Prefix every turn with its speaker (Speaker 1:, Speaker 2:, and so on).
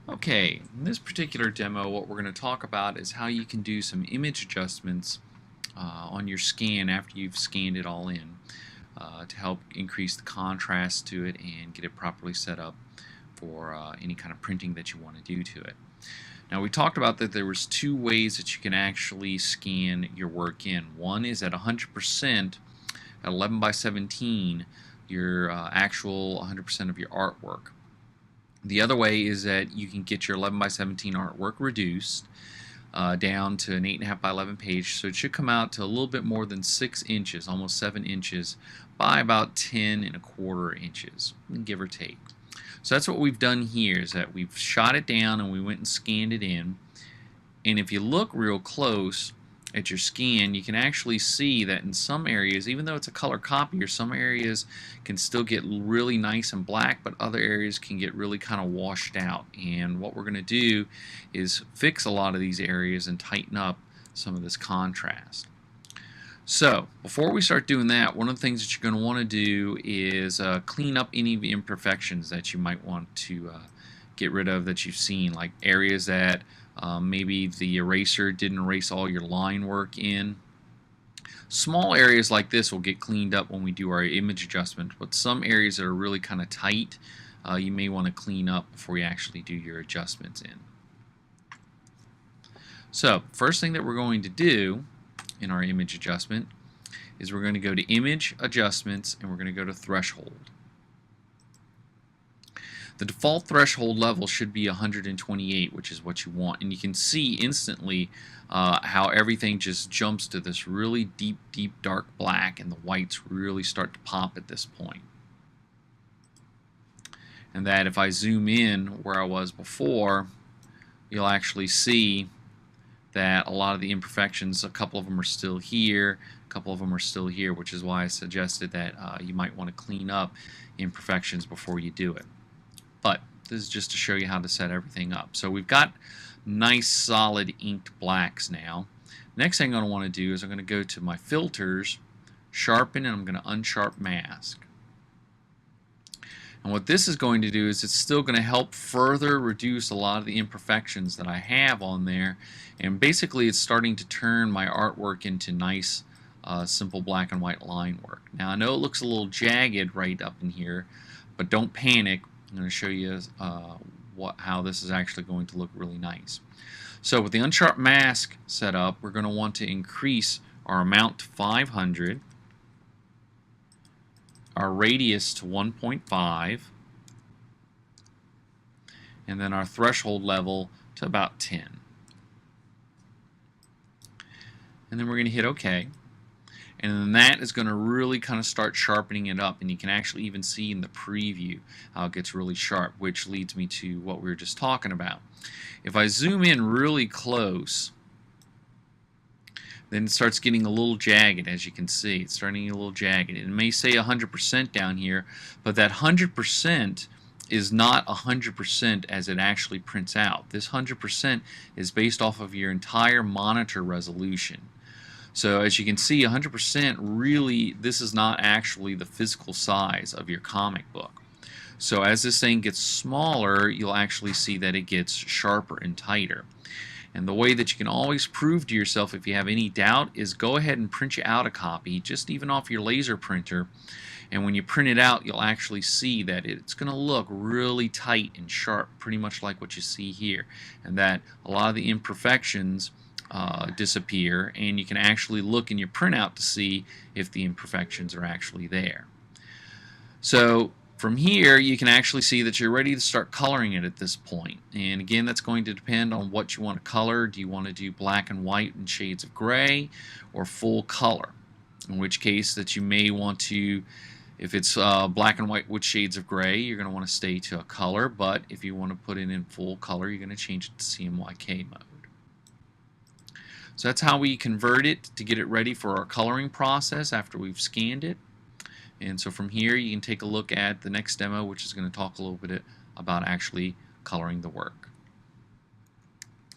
Speaker 1: Okay, in this particular demo what we're going to talk about is how you can do some image adjustments on your scan after you've scanned it all in to help increase the contrast to it and get it properly set up for any kind of printing that you want to do to it. Now we talked about that there was two ways that you can actually scan your work in. One is at 100% at 11 by 17 your actual 100% of your artwork. The other way is that you can get your 11 by 17 artwork reduced down to an 8.5 by 11 page, so it should come out to a little bit more than 6 inches, almost 7 inches, by about 10.25 inches, give or take. So that's what we've done here, is that we've shot it down and we went and scanned it in. And if you look real close at your scan, you can actually see that in some areas, even though it's a color copier, some areas can still get really nice and black, but other areas can get really kind of washed out. And what we're going to do is fix a lot of these areas and tighten up some of this contrast. So before we start doing that, one of the things that you're going to want to do is clean up any of the imperfections that you might want to get rid of that you've seen, like areas that maybe the eraser didn't erase all your line work in. Small areas like this will get cleaned up when we do our image adjustment, but some areas that are really kind of tight you may want to clean up before you actually do your adjustments in. So first thing that we're going to do in our image adjustment is we're going to go to Image Adjustments and we're going to go to Threshold. The default threshold level should be 128, which is what you want, and you can see instantly how everything just jumps to this really deep dark black, and the whites really start to pop at this point. And that if I zoom in where I was before, you'll actually see that a lot of the imperfections, a couple of them are still here, a couple of them are still here, which is why I suggested that you might want to clean up imperfections before you do it. But this is just to show you how to set everything up. So we've got nice solid inked blacks now. Next thing I'm going to want to do is I'm going to go to my filters, sharpen, and I'm going to unsharp mask. And what this is going to do is it's still going to help further reduce a lot of the imperfections that I have on there, and basically it's starting to turn my artwork into nice simple black and white line work. Now I know it looks a little jagged right up in here, but don't panic. I'm going to show you how this is actually going to look really nice. So with the unsharp mask set up, we're going to want to increase our amount to 500, our radius to 1.5, and then our threshold level to about 10. And then we're going to hit OK. And then that is going to really kind of start sharpening it up, and you can actually even see in the preview how it gets really sharp, which leads me to what we were just talking about. If I zoom in really close, then it starts getting a little jagged. As you can see, it's starting to get a little jagged. It may say 100% down here, but that 100% is not 100% as it actually prints out. This 100% is based off of your entire monitor resolution. So as you can see, 100% really, this is not actually the physical size of your comic book. So as this thing gets smaller, you'll actually see that it gets sharper and tighter. And the way that you can always prove to yourself if you have any doubt is go ahead and print you out a copy, just even off your laser printer. And when you print it out, you'll actually see that it's going to look really tight and sharp, pretty much like what you see here. And that a lot of the imperfections disappear, and you can actually look in your printout to see if the imperfections are actually there. So from here you can actually see that you're ready to start coloring it at this point. And again, that's going to depend on what you want to color. Do you want to do black and white and shades of gray, or full color? In which case that you may want to, if it's black and white with shades of gray, you're going to want to stay to a color, but if you want to put it in full color, you're going to change it to CMYK mode. So that's how we convert it to get it ready for our coloring process after we've scanned it. And so from here you can take a look at the next demo, which is going to talk a little bit about actually coloring the work.